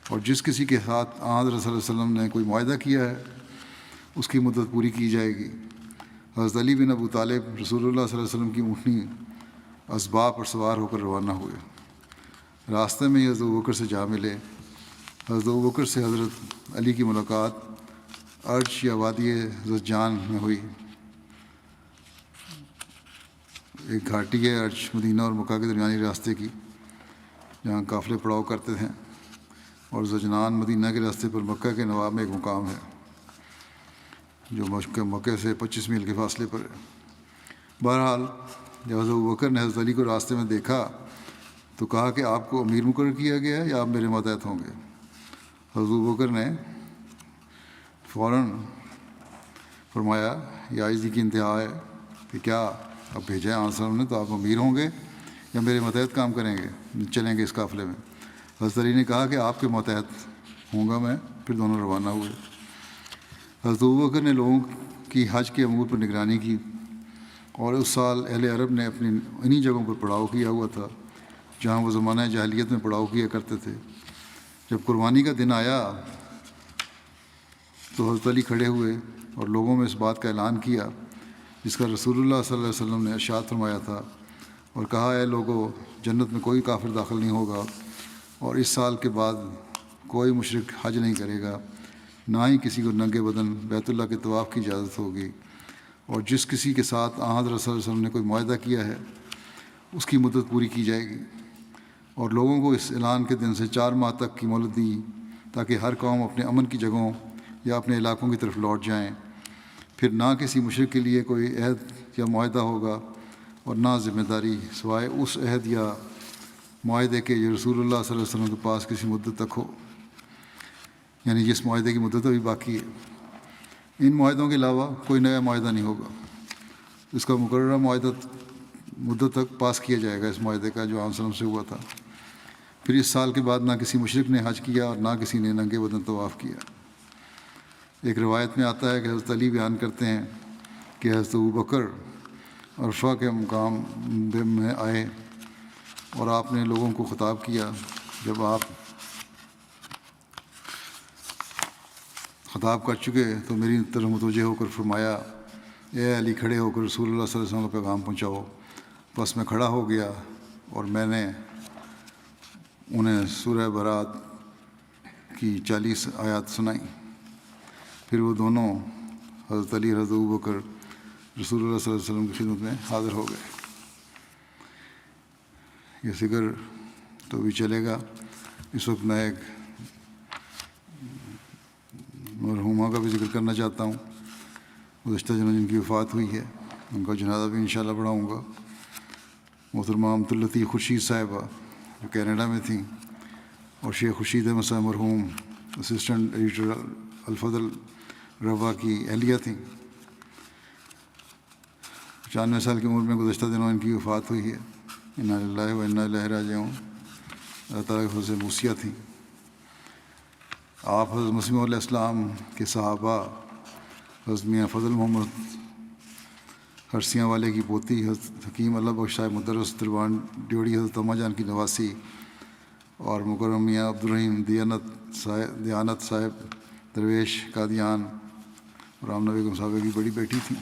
[SPEAKER 2] اور جس کسی کے ساتھ حضرت صلی اللہ علیہ وسلم نے کوئی معاہدہ کیا ہے اس کی مدت پوری کی جائے گی۔ حضرت علی بن ابو طالب رسول اللہ صلی اللہ علیہ وسلم کی اونٹنی اسباب پر سوار ہو کر روانہ ہوئے۔ راستے میں ہی حضرت ابوبکر سے جا ملے۔ حضرت ابوبکر سے حضرت علی کی ملاقات عرش یا وادی زجان میں ہوئی۔ ایک گھاٹی ہے عرش مدینہ اور مکہ کے درمیانی راستے کی، جہاں قافلے پڑاؤ کرتے تھے، اور زجنان مدینہ کے راستے پر مکہ کے نواب میں ایک مقام ہے جو مکہ سے 25 میل کے فاصلے پر ہے۔ بہرحال جب حضرت ابوبکر نے حضرت علی کو راستے میں دیکھا تو کہا کہ آپ کو امیر مقرر کیا گیا ہے یا آپ میرے ماتحت ہوں گے؟ حضرت ابوبکر نے فوراً فرمایا یہ عاجزی کی انتہا ہے کہ کیا اب بھیجا ہے آنسر نے تو آپ امیر ہوں گے یا میرے ماتحت کام کریں گے، چلیں گے اس قافلے میں؟ حضرت علی نے کہا کہ آپ کے ماتحت ہوں گا میں۔ پھر دونوں روانہ ہوئے۔ حضرت ابوبکر نے لوگوں کی حج کے امور پر نگرانی کی، اور اس سال اہل عرب نے اپنی انہی جگہوں پر پڑاؤ کیا ہوا تھا جہاں وہ زمانہ جاہلیت میں پڑاؤ کیا کرتے تھے۔ جب قربانی کا دن آیا تو حضرت علی کھڑے ہوئے اور لوگوں میں اس بات کا اعلان کیا جس کا رسول اللہ صلی اللہ علیہ وسلم نے ارشاد فرمایا تھا، اور کہا اے لوگو، جنت میں کوئی کافر داخل نہیں ہوگا، اور اس سال کے بعد کوئی مشرک حج نہیں کرے گا، نہ ہی کسی کو ننگے بدن بیت اللہ کے طواف کی اجازت ہوگی، اور جس کسی کے ساتھ حضرت صلی اللہ علیہ وسلم نے کوئی معاہدہ کیا ہے اس کی مدت پوری کی جائے گی۔ اور لوگوں کو اس اعلان کے دن سے 4 ماہ تک کی مہلت دی تاکہ ہر قوم اپنے امن کی جگہوں یا اپنے علاقوں کی طرف لوٹ جائیں۔ پھر نہ کسی مشرک کے لیے کوئی عہد یا معاہدہ ہوگا، اور نہ ذمہ داری سوائے اس عہد یا معاہدے کے جو رسول اللہ صلی اللہ علیہ وسلم کے پاس کسی مدت تک ہو، یعنی جس معاہدے کی مدت ابھی باقی ہے۔ ان معاہدوں کے علاوہ کوئی نیا معاہدہ نہیں ہوگا، اس کا مقررہ معاہدہ مدت تک پاس کیا جائے گا، اس معاہدے کا جو عام وسلم سے ہوا تھا۔ پھر اس سال کے بعد نہ کسی مشرک نے حج کیا اور نہ کسی نے ننگے بدن طواف کیا۔ ایک روایت میں آتا ہے کہ حضرت علی بیان کرتے ہیں کہ حضرت ابوبکر عرفہ کے مقام میں آئے اور آپ نے لوگوں کو خطاب کیا۔ جب آپ خطاب کر چکے تو میری طرف متوجہ ہو کر فرمایا اے علی، کھڑے ہو کر رسول اللہ صلی اللہ علیہ وسلم کا پیغام پہنچاؤ۔ بس میں کھڑا ہو گیا اور میں نے انہیں سورہ برات کی 40 آیات سنائیں۔ پھر وہ دونوں حضرت علی اور حضرت ابوبکر رسول اللہ صلی اللہ علیہ وسلم کی خدمت میں حاضر ہو گئے۔ یہ ذکر تو بھی چلے گا۔ اس وقت میں ایک مرحومہ کا بھی ذکر کرنا چاہتا ہوں، گزشتہ جنوں جن کی وفات ہوئی ہے، ان کا جنازہ بھی انشاءاللہ پڑھاؤں گا۔ محترمہ امت اللطیف خورشید صاحبہ جو کینیڈا میں تھیں، اور شیخ خورشید احمد صاحب مرحوم اسسٹنٹ ایڈیٹر الفضل روا کی اہلیہ تھیں۔ 95 سال کی عمر میں گزشتہ دنوں ان کی وفات ہوئی ہے۔ انا للہ و انا الیہ راجعون۔ اللہ تعالیٰ کے فضل سے موسیہ تھیں۔ آپ حضرت مسیح علیہ السلام کے صحابہ حضرت میاں فضل محمد ہرسیاں والے کی پوتی حضرت حکیم اللہ بخش صاحب مدرس دربان ڈیوڑی حضرت اماں جان کی نواسی، اور مکرم میاں عبدالرحیم دیانت صاحب درویش قادیان اور آمنہ بیگم صاحبہ کی بڑی بیٹی تھیں۔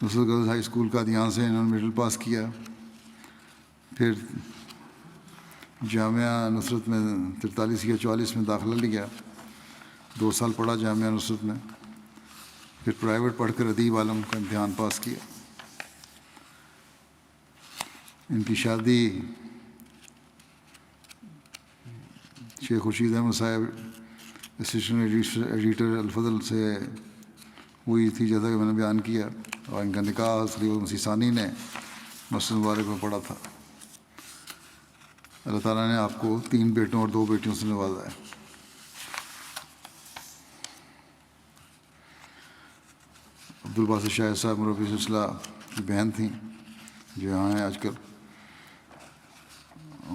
[SPEAKER 2] نصرت گرلز ہائی اسکول قادیان سے انہوں نے مڈل پاس کیا، پھر جامعہ نصرت میں 43 یا 44 میں داخلہ لیا، 2 سال پڑھا جامعہ نصرت میں، پھر پرائیویٹ پڑھ کر ادیب عالم کا امتحان پاس کیا۔ ان کی شادی شیخ خورشید احمد صاحب اسسٹنٹ ایڈیٹر الفضل سے ہوئی تھی، جیسا کہ میں نے بیان کیا، اور ان کا نکاح خلیفہ مسیح ثانی نے مسجد مبارک میں پڑھا تھا۔ اللہ تعالیٰ نے آپ کو 3 بیٹوں اور 2 بیٹیوں سے نوازا ہے۔ عبدالباسط شاہد صاحب مربی سلسلہ کی بہن تھیں، جو یہاں ہیں آج کل،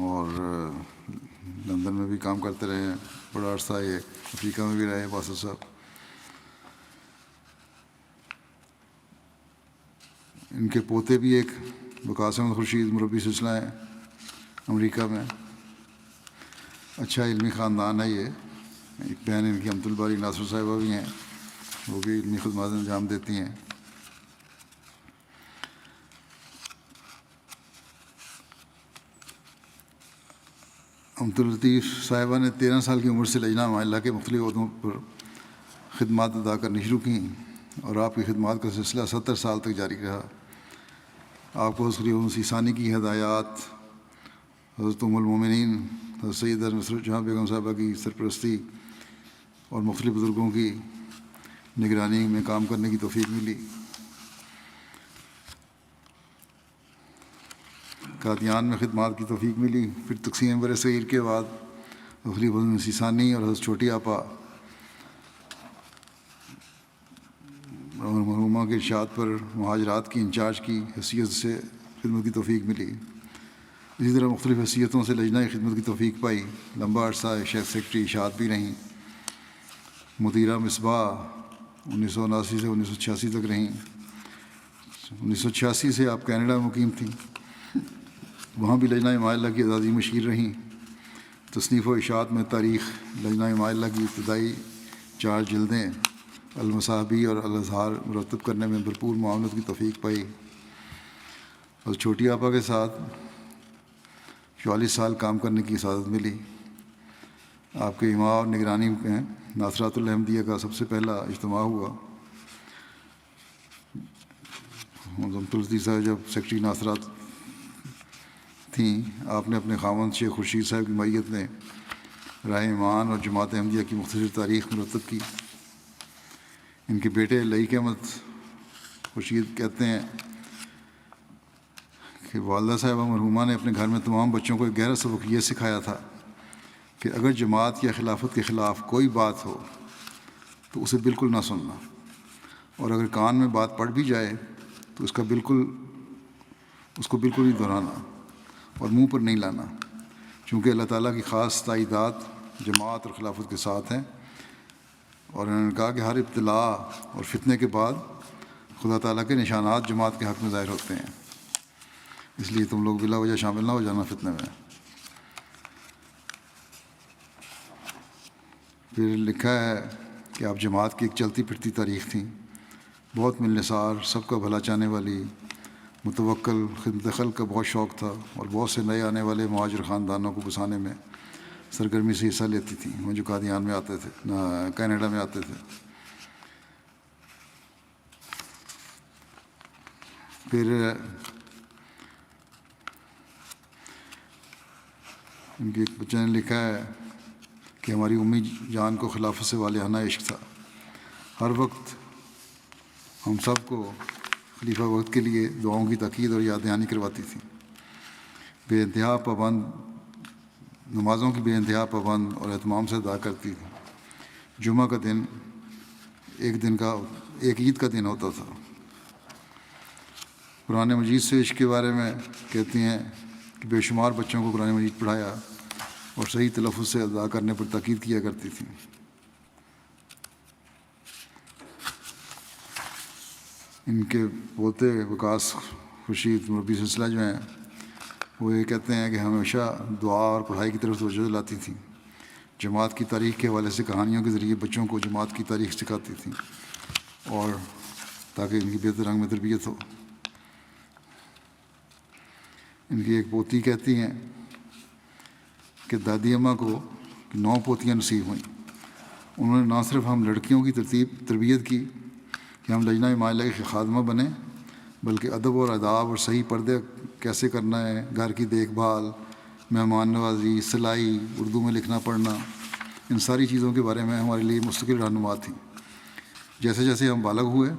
[SPEAKER 2] اور لندن میں بھی کام کرتے رہے ہیں، بڑا عرصہ یہ افریقہ میں بھی رہے باسط صاحب۔ ان کے پوتے بھی ایک وقاص احمد خورشید مربی سلسلہ ہیں امریکہ میں۔ اچھا علمی خاندان ہے یہ۔ ایک بہن ان کی امت الباری ناصر صاحبہ بھی ہیں، وہ بھی علمی خدمات انجام دیتی ہیں۔ امت اللطیف صاحبہ نے 13 سال کی عمر سے لجنہ معلّہ کے مختلف عہدوں پر خدمات ادا کرنی شروع کیں، اور آپ کی خدمات کا سلسلہ 70 سال تک جاری رہا۔ آپ کو حضرت خلیفہ مسیح ثانی کی ہدایات، حضرت ام المومنین حضرت سیدہ نصرت جہاں بیگم صاحبہ کی سرپرستی اور مختلف بزرگوں کی نگرانی میں کام کرنے کی توفیق ملی۔ قادیان میں خدمات کی توفیق ملی، پھر تقسیم بر صغیر کے بعد خلیفہ مسیح ثانی اور حضرت چھوٹی آپا اور مرحومہ کے ارشاد پر مہاجرات کی انچارج کی حیثیت سے خدمت کی توفیق ملی۔ اسی طرح مختلف حیثیتوں سے لجنہ خدمت کی توفیق پائی۔ لمبا عرصہ شیخ سیکرٹری اشاعت بھی رہیں۔ مدیرہ مصباح 1979 سے 1986 تک رہیں۔ 1986 سے آپ کینیڈا میں مقیم تھیں، وہاں بھی لجنہ معلّہ کی اعزازی مشیر رہیں۔ تصنیف و اشاعت میں تاریخ لجنہ معلّہ کی ابتدائی 4 جلدیں المصابیح اور الاظہار مرتب کرنے میں بھرپور معاونت کی توفیق پائی۔ اور چھوٹی آپا کے ساتھ 44 سال کام کرنے کی سعادت ملی۔ آپ کے اجماع اور نگرانی میں ناصرات الاحمدیہ کا سب سے پہلا اجتماع ہوا۔ امت اللطیف صاحب جب سیکرٹری ناصرات تھیں، آپ نے اپنے خاوند شیخ خورشید صاحب کی معیت میں راہ ایمان اور جماعت احمدیہ کی مختصر تاریخ مرتب کی۔ ان کے بیٹے لئیق احمد خورشید کہتے ہیں کہ والدہ صاحبہ مرحومہ نے اپنے گھر میں تمام بچوں کو ایک گہرا سبق یہ سکھایا تھا کہ اگر جماعت یا خلافت کے خلاف کوئی بات ہو تو اسے بالکل نہ سننا، اور اگر کان میں بات پڑ بھی جائے تو اس کو بالکل ہی دہرانا اور منہ پر نہیں لانا، چونکہ اللہ تعالیٰ کی خاص تائیدات جماعت اور خلافت کے ساتھ ہیں۔ اور انہوں نے کہا کہ ہر ابتلاء اور فتنے کے بعد خدا تعالیٰ کے نشانات جماعت کے حق میں ظاہر ہوتے ہیں، اس لیے تم لوگ بلا وجہ شامل نہ ہو جانا فتنے میں۔ پھر لکھا ہے کہ آپ جماعت کی ایک چلتی پھرتی تاریخ تھیں، بہت ملنسار، سب کا بھلا چاہنے والی، متوکل، خدمت خلق کا بہت شوق تھا، اور بہت سے نئے آنے والے مہاجر خاندانوں کو بسانے میں سرگرمی سے حصہ لیتی تھیں، وہ جو قادیان میں آتے تھے، کینیڈا میں آتے تھے۔ پھر ان کے ایک بچے نے لکھا ہے کہ ہماری امی جان کو خلافت سے والہانہ عشق تھا، ہر وقت ہم سب کو خلیفہ وقت کے لیے دعاؤں کی تاکید اور یاد دہانی کرواتی تھیں. بے انتہا پابند نمازوں کی بے انتہا پابند اور اہتمام سے ادا کرتی تھیں. جمعہ کا دن ایک عید کا دن ہوتا تھا. قرآن مجید سے عشق کے بارے میں کہتی ہیں کہ بے شمار بچوں کو قرآن مجید پڑھایا اور صحیح تلفظ سے ادا کرنے پر تاکید کیا کرتی تھیں. ان کے پوتے وکاس خورشید مربی سلسلہ جو ہیں وہ یہ کہتے ہیں کہ ہمیشہ دعا اور پڑھائی کی طرف توجہ دلاتی تھیں. جماعت کی تاریخ کے حوالے سے کہانیوں کے ذریعے بچوں کو جماعت کی تاریخ سکھاتی تھیں اور تاکہ ان کی بہتر رنگ میں تربیت ہو. ان کی ایک پوتی کہتی ہیں کہ دادی اماں کو 9 پوتیاں نصیب ہوئیں. انہوں نے نہ صرف ہم لڑکیوں کی تربیت کی کہ ہم لجنہ معاملہ کے خادمہ بنیں، بلکہ ادب اور آداب اور صحیح پردے کیسے کرنا ہے، گھر کی دیکھ بھال، مہمان نوازی، سلائی، اردو میں لکھنا پڑھنا، ان ساری چیزوں کے بارے میں ہمارے لیے مستقل رہنما تھیں. جیسے جیسے ہم بالغ ہوئے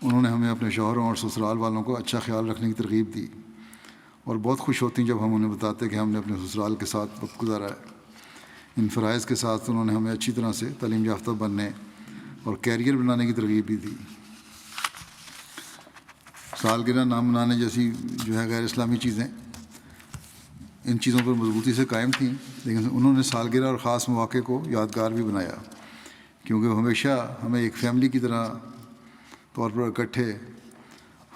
[SPEAKER 2] انہوں نے ہمیں اپنے شوہروں اور سسرال والوں کو اچھا خیال رکھنے کی ترغیب دی اور بہت خوش ہوتی جب ہم انہیں بتاتے کہ ہم نے اپنے سسرال کے ساتھ وقت گزارا ہے. ان فرائض کے ساتھ انہوں نے ہمیں اچھی طرح سے تعلیم یافتہ بننے اور کیریئر بنانے کی ترغیب بھی دی. سالگرہ نام منانے جیسی جو ہے غیر اسلامی چیزیں ان چیزوں پر مضبوطی سے قائم تھیں، لیکن انہوں نے سالگرہ اور خاص مواقع کو یادگار بھی بنایا کیونکہ وہ ہمیشہ ہمیں ایک فیملی کی طرح طور پر اکٹھے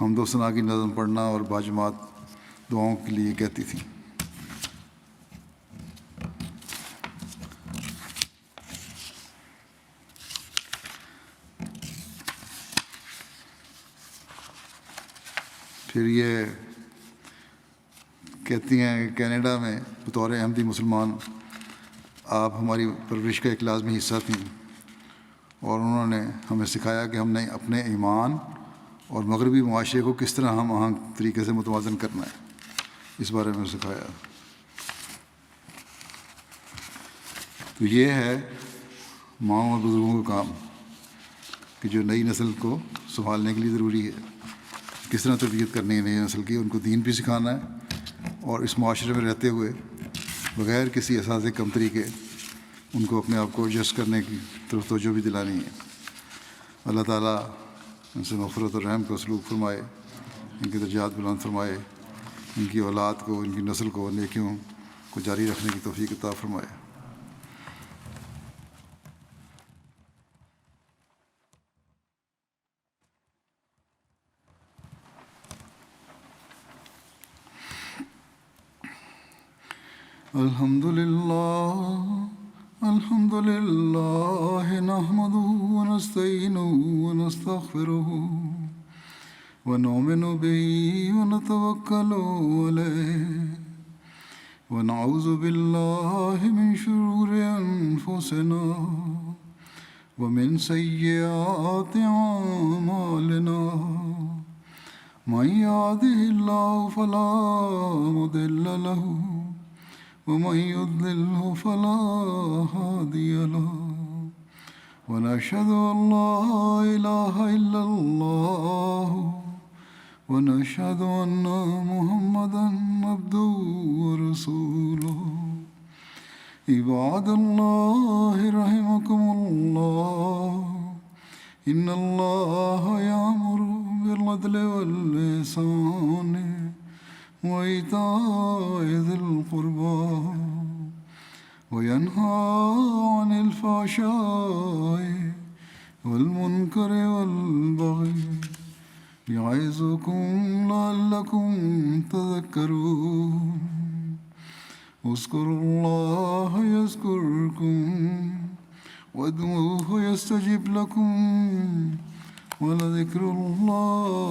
[SPEAKER 2] حمد و ثنا کی نظم پڑھنا اور باجماعت دعاؤں کے لیے کہتی تھیں. پھر یہ کہتی ہیں کہ کینیڈا میں بطور احمدی مسلمان آپ ہماری پرورش کا ایک لازمی حصہ تھیں اور انہوں نے ہمیں سکھایا کہ ہم نے اپنے ایمان اور مغربی معاشرے کو کس طرح ہم آہنگ طریقے سے متوازن کرنا ہے، اس بارے میں سکھایا. تو یہ ہے ماؤں اور بزرگوں کا کام کہ جو نئی نسل کو سنبھالنے کے لیے ضروری ہے، کس طرح تربیت کرنی ہے نئی نسل کی، ان کو دین بھی سکھانا ہے اور اس معاشرے میں رہتے ہوئے بغیر کسی اساس کمتری کے ان کو اپنے آپ کو ایڈجسٹ کرنے کی طرف توجہ بھی دلانی ہے. اللہ تعالیٰ ان سے مغفرت اور رحم کو سلوک فرمائے، ان کے درجات بلند فرمائے، ان کی اولاد کو، ان کی نسل کو نیکیوں کو جاری رکھنے کی توفیق عطا فرمائے. الحمد لله نحمده ونستعينه ونستغفره ونؤمن به ونتوكل عليه ونعوذ بالله من شرور أنفسنا ومن سيئات أعمالنا. من يهده الله فلا مضل له ومن يضلله فلا هادي له. ونشهد أن لا إله إلا الله ونشهد أن محمدا عبده ورسوله. عباد الله رحمكم الله، إن الله يأمر بالعدل والإحسان وإيتاء ذي القربى وينهى عن الفحشاء والمنكر والبغي يعظكم لعلكم تذكرون. اذكروا الله يذكركم وادعوه يستجب لكم ولذكر الله